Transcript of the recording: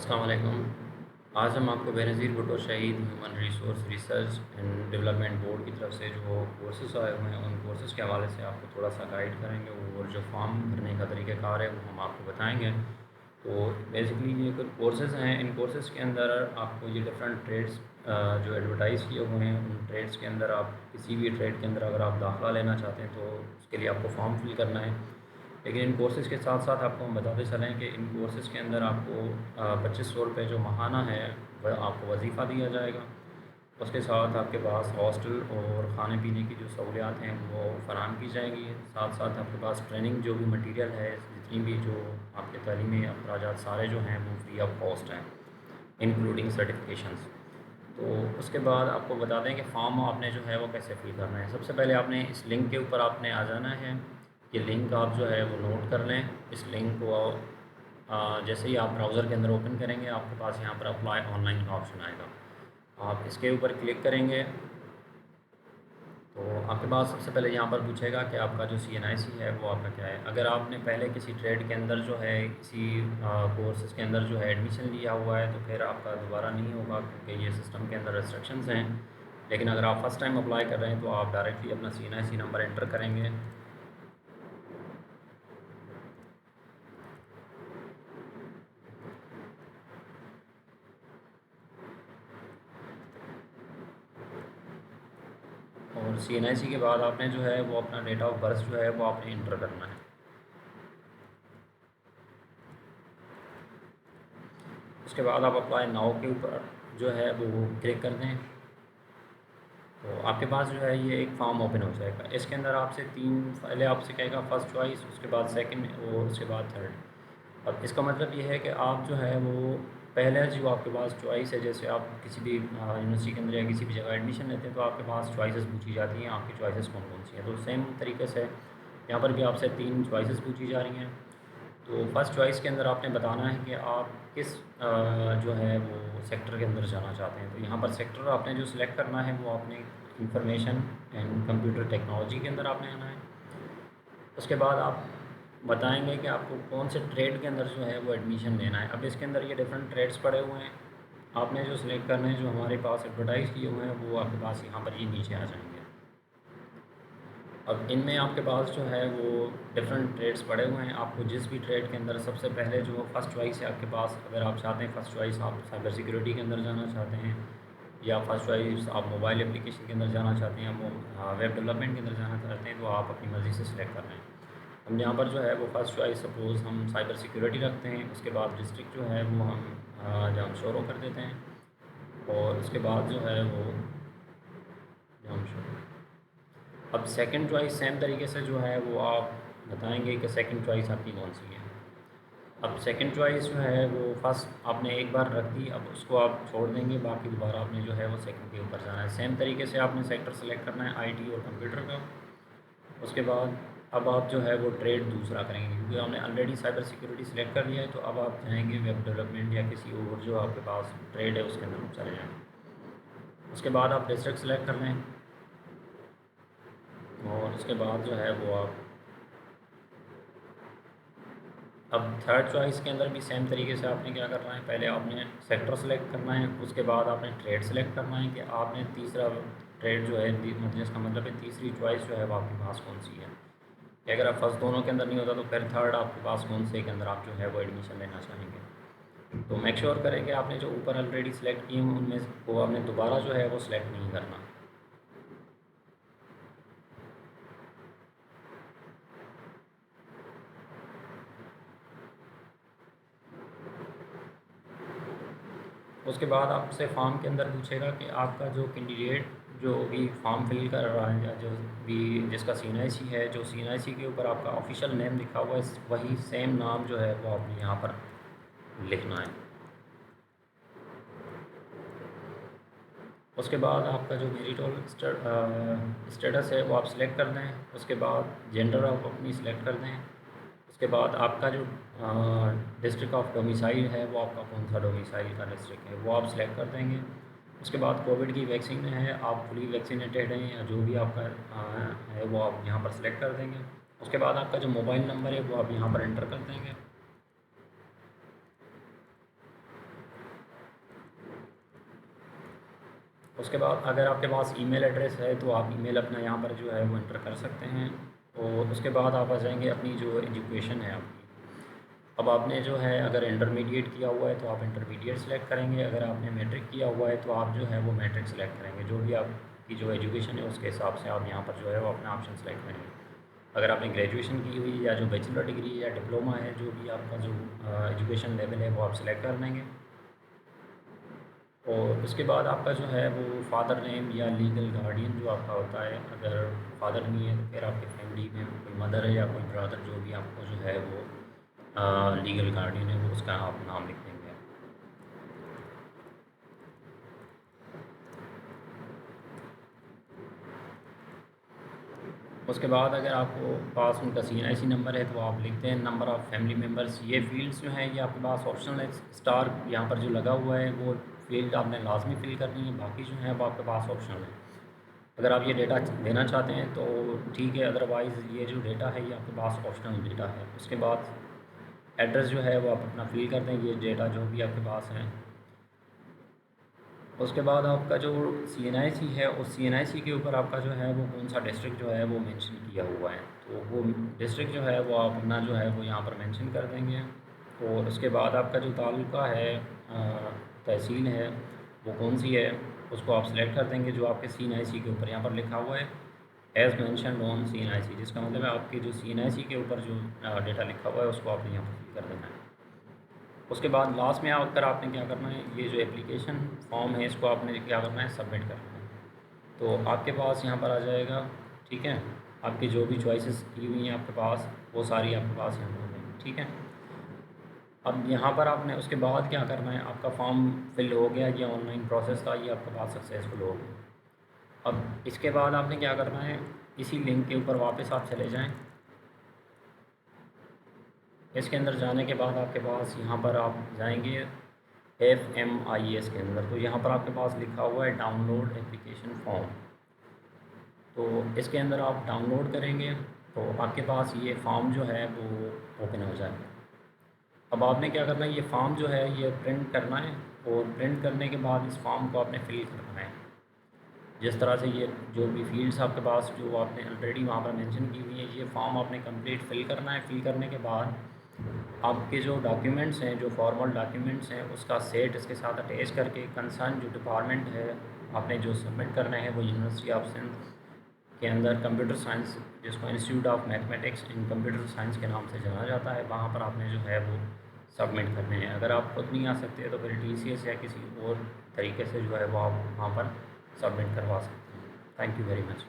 अस्सलाम वालेकुम। आज हम आपको बेनज़ीर भुट्टो शहीद human resource research and development board की तरफ से जो कोर्सेज़ आए हुए हैं उन कोर्सेज़ के हवाले से आपको थोड़ा सा गाइड करेंगे और जो फॉर्म भरने का तरीक़ाकार है वो हम आपको बताएंगे। तो बेसिकली ये कुछ कोर्सेज़ हैं। इन कोर्सेज़ के अंदर आपको ये डिफरेंट ट्रेड्स जो एडवर्टाइज़ किए हुए हैं उन ट्रेड्स के अंदर आप किसी भी ट्रेड के अंदर अगर आप दाखिला लेना चाहते हैं तो उसके लिए आपको फॉर्म फिल करना है। लेकिन इन कोर्सेज़ के साथ साथ आपको हम बताते चलें कि इन कोर्सेज़ के अंदर आपको 2500 रुपये जो माहाना है वह आपको वजीफ़ा दिया जाएगा। उसके साथ आपके पास हॉस्टल और ख़ाने पीने की जो सहूलियात हैं वो फ़राहम की जाएंगी। साथ साथ आपके पास ट्रेनिंग जो भी मटीरियल है, जितनी भी जो आपके तालीमी अखराजात सारे जो हैं वो फ्री ऑफ कॉस्ट हैं, इंक्लूडिंग सर्टिफिकेशंस। तो उसके बाद आपको बता दें कि फॉर्म आपने जो है वो कैसे फिल करना है। सबसे पहले आपने इस लिंक के ऊपर आपने आ जाना है। ये लिंक आप जो है वो नोट कर लें। इस लिंक को जैसे ही आप ब्राउज़र के अंदर ओपन करेंगे आपके पास यहाँ पर अप्लाई ऑनलाइन का ऑप्शन आएगा। आप इसके ऊपर क्लिक करेंगे तो आपके पास सबसे पहले यहाँ पर पूछेगा कि आपका जो CNIC है वो आपका क्या है। अगर आपने पहले किसी ट्रेड के अंदर जो है किसी कोर्सेज़ के अंदर जो है एडमिशन लिया हुआ है तो फिर आपका दोबारा नहीं होगा, क्योंकि ये सिस्टम के अंदर रेस्ट्रिक्शंस हैं। लेकिन अगर आप फ़र्स्ट टाइम अप्लाई कर रहे हैं तो आप डायरेक्टली अपना CNIC नंबर एंटर करेंगे। और CNIC के बाद आपने जो है वो अपना डेट ऑफ बर्थ जो है वो आपने इंटर करना है। उसके बाद आप अप्लाई नाउ के ऊपर जो है वो क्लिक कर दें तो आपके पास जो है ये एक फॉर्म ओपन हो जाएगा। इसके अंदर आपसे तीन पहले आपसे कहेगा फ़र्स्ट चॉइस, उसके बाद सेकंड और उसके बाद थर्ड। अब इसका मतलब ये है कि आप जो है वो पहले जो आपके पास चॉइस है, जैसे आप किसी भी यूनिवर्सिटी के अंदर या किसी भी जगह एडमिशन लेते हैं तो आपके पास चॉइसेस पूछी जाती हैं, आपकी चॉइसेस कौन कौन सी हैं। तो सेम तरीके से यहाँ पर भी आपसे तीन चॉइसेस पूछी जा रही हैं। तो फर्स्ट चॉइस के अंदर आपने बताना है कि आप किस जो है वो सेक्टर के अंदर जाना चाहते हैं। तो यहाँ पर सेक्टर आपने जो सिलेक्ट करना है वो आपने इंफॉर्मेशन एंड कंप्यूटर टेक्नोलॉजी के अंदर आपने आना है। उसके बाद आप बताएंगे कि आपको कौन से ट्रेड के अंदर जो है वो एडमिशन लेना है। अब इसके अंदर ये डिफरेंट ट्रेड्स पड़े हुए हैं, आपने जो सिलेक्ट करने हैं जो हमारे पास एडवर्टाइज़ किए हुए हैं वो आपके पास यहाँ पर ये नीचे आ जाएंगे। अब इनमें आपके पास जो है वो डिफरेंट ट्रेड्स पड़े हुए हैं। आपको जिस भी ट्रेड के अंदर सबसे पहले जो फर्स्ट चॉइस है आपके पास, अगर आप चाहते हैं फ़र्स्ट चॉइस आप साइबर सिक्योरिटी के अंदर जाना चाहते हैं, या फर्स्ट चॉइस आप मोबाइल एप्लीकेशन के अंदर जाना चाहते हैं, वेब डेवलपमेंट के अंदर जाना चाहते हैं, तो आप अपनी मर्ज़ी से सिलेक्ट कर रहे हैं। हम यहाँ पर जो है वो फर्स्ट चॉइस सपोज़ हम साइबर सिक्योरिटी रखते हैं। उसके बाद डिस्ट्रिक्ट जो है वो हम जहाँ शोरो कर देते हैं और उसके बाद जो है वो जहाँ शोरो। अब सेकंड चॉइस सेम तरीके से जो है वो आप बताएंगे कि सेकंड चॉइस आपकी कौन सी है। अब सेकंड चॉइस जो है वो फर्स्ट आपने एक बार रख दी, अब उसको आप छोड़ देंगे, बाकी दोबारा आपने जो है वो सेकंड के ऊपर जाना है। सेम तरीके से आपने सेक्टर सेलेक्ट करना है IT और कंप्यूटर का। उसके बाद अब आप जो है वो ट्रेड दूसरा करेंगे, क्योंकि हमने ऑलरेडी साइबर सिक्योरिटी सेलेक्ट कर लिया है। तो अब आप जाएंगे वेब डेवलपमेंट या किसी और जो आपके पास ट्रेड है उसके अंदर चले जाएँ। उसके बाद आप डिस्ट्रिक्ट सेलेक्ट कर लें और उसके बाद जो है वो आप अब थर्ड चॉइस के अंदर भी सेम तरीके से आपने क्या करना है, पहले आपने सेक्टर सेलेक्ट करना है, उसके बाद आपने ट्रेड सेलेक्ट करना है कि आपने तीसरा ट्रेड जो है मतलब इसका मतलब है तीसरी चॉइस जो है वो आपके पास कौन सी है। कि अगर आप फर्स्ट दोनों के अंदर नहीं होता तो फिर थर्ड आपके पास कौन से के अंदर आप जो है वो एडमिशन लेना चाहेंगे। तो मेक श्योर करें कि आपने जो ऊपर ऑलरेडी सेलेक्ट किए हैं उनमें वो आपने दोबारा जो है वो सिलेक्ट नहीं करना। उसके बाद आपसे फॉर्म के अंदर पूछेगा कि आपका जो कैंडिडेट जो भी फॉर्म फिल कर रहा है या जो भी जिसका CNIC है, जो CNIC के ऊपर आपका ऑफिशियल नेम लिखा हुआ है वही सेम नाम जो है वो आपने यहाँ पर लिखना है। उसके बाद आपका जो मैरिटल स्टेटस है वो आप सिलेक्ट कर दें। उसके बाद जेंडर आप अपनी सिलेक्ट कर दें। उसके बाद आपका जो डिस्ट्रिक्ट ऑफ डोमिसाइल है वो आपका कौन सा डोमिसाइल का डिस्ट्रिक्ट है वो आप सिलेक्ट कर देंगे। उसके बाद कोविड की वैक्सीन है, आप फुली वैक्सीनेटेड हैं या जो भी आपका है वो आप यहाँ पर सिलेक्ट कर देंगे। उसके बाद आपका जो मोबाइल नंबर है वो आप यहाँ पर एंटर कर देंगे। उसके बाद अगर आपके पास ईमेल एड्रेस है तो आप ईमेल अपना यहाँ पर जो है वो इंटर कर सकते हैं। और उसके बाद आप आ जाएंगे अपनी जो एजुकेशन है आपकी। अब आपने जो है अगर इंटरमीडिएट किया हुआ है तो आप इंटरमीडिएट सेलेक्ट करेंगे, अगर आपने मैट्रिक किया हुआ है तो आप जो है वो मैट्रिक सेलेक्ट करेंगे। जो भी आपकी जो एजुकेशन है उसके हिसाब से आप यहाँ पर जो है वो अपना ऑप्शन सेलेक्ट करेंगे। अगर आपने ग्रेजुएशन की हुई या जो बैचलर डिग्री या डिप्लोमा है, जो भी आपका जो एजुकेशन लेवल है वो आप सिलेक्ट कर लेंगे। और उसके बाद आपका जो है वो फादर नेम या लीगल गार्डियन जो आपका होता है, अगर फादर नहीं है तो फिर आपकी फैमिली में कोई मदर है या कोई ब्रदर, जो भी आपको जो है वो लीगल गार्डियन है, वो उसका आप नाम लिख देंगे। उसके बाद अगर आपको पास उनका CNIC नंबर है तो आप लिखते हैं नंबर ऑफ़ फैमिली मेम्बर्स। ये फील्ड्स जो हैं ये आपके पास ऑप्शनल है। स्टार यहाँ पर जो लगा हुआ है वो फील्ड आपने लाजमी फ़िल करनी है, बाकी जो है वो आपके पास ऑप्शनल है। अगर आप ये डेटा देना चाहते हैं तो ठीक है, अदरवाइज़ ये जो डेटा है ये आपके पास ऑप्शनल डेटा है। उसके बाद एड्रेस जो है वो आप अपना फ़िल कर दें, ये डेटा जो भी आपके पास है। उसके बाद आपका जो CNIC है उस CNIC के ऊपर आपका जो है वो कौन सा डिस्ट्रिक्ट जो है वो मेंशन किया हुआ है, तो वो डिस्ट्रिक्ट जो है वो आप अपना जो है वो यहाँ पर मेंशन कर देंगे। और उसके बाद आपका जो तालुका है, तहसील है, वो कौन सी है उसको आप सेलेक्ट कर देंगे, जो आपके CNIC के ऊपर यहाँ पर लिखा हुआ है एज़ मैंशन ऑन CNIC, जिसका मतलब है आपकी जो CNIC के ऊपर जो डेटा लिखा हुआ है उसको आपने यहाँ पर फिल कर देना है। उसके बाद लास्ट में आकर आपने क्या करना है, ये जो एप्लीकेशन फॉर्म है इसको आपने क्या करना है, सबमिट करना है। तो आपके पास यहाँ पर आ जाएगा, ठीक है। आपकी जो भी चॉइसेस की हुई हैं आपके पास वो सारी आपके पास यहाँ पर होंगी, ठीक है। अब यहाँ पर आपने उसके बाद क्या करना है, आपका फॉर्म फिल हो गया, ये ऑनलाइन प्रोसेस था, ये आपके पास सक्सेसफुल हो गया। अब इसके बाद आपने क्या करना है, इसी लिंक के ऊपर वापस आप चले जाएँ। इसके अंदर जाने के बाद आपके पास यहाँ पर आप जाएंगे FMIS के अंदर, तो यहाँ पर आपके पास लिखा हुआ है डाउनलोड एप्लीकेशन फॉर्म। तो इसके अंदर आप डाउनलोड करेंगे तो आपके पास ये फॉर्म जो है वो ओपन हो जाएगा। अब आपने क्या करना है, ये फॉर्म जो है ये प्रिंट करना है, और प्रिंट करने के बाद इस फॉर्म को आपने फिल करना है। जिस तरह से ये जो भी फील्ड्स आपके पास जो आपने ऑलरेडी वहाँ पर मेंशन की हुई है, ये फॉर्म आपने कंप्लीट फिल करना है। फिल करने के बाद आपके जो डॉक्यूमेंट्स हैं, जो फॉर्मल डॉक्यूमेंट्स हैं, उसका सेट इसके साथ अटैच करके कंसर्न जो डिपार्टमेंट है आपने जो सबमिट करना है, वो यूनिवर्सिटी ऑफ सिंध के अंदर कंप्यूटर साइंस, जिसको institute of mathematics in computer science के नाम से जाना जाता है, वहाँ पर आपने जो है वो सबमिट करने हैं। अगर आप खुद नहीं आ सकते तो फिर TCS या किसी और तरीके से जो है वो आप वहाँ पर सबमिट करवा सकते हैं। Thank you very much.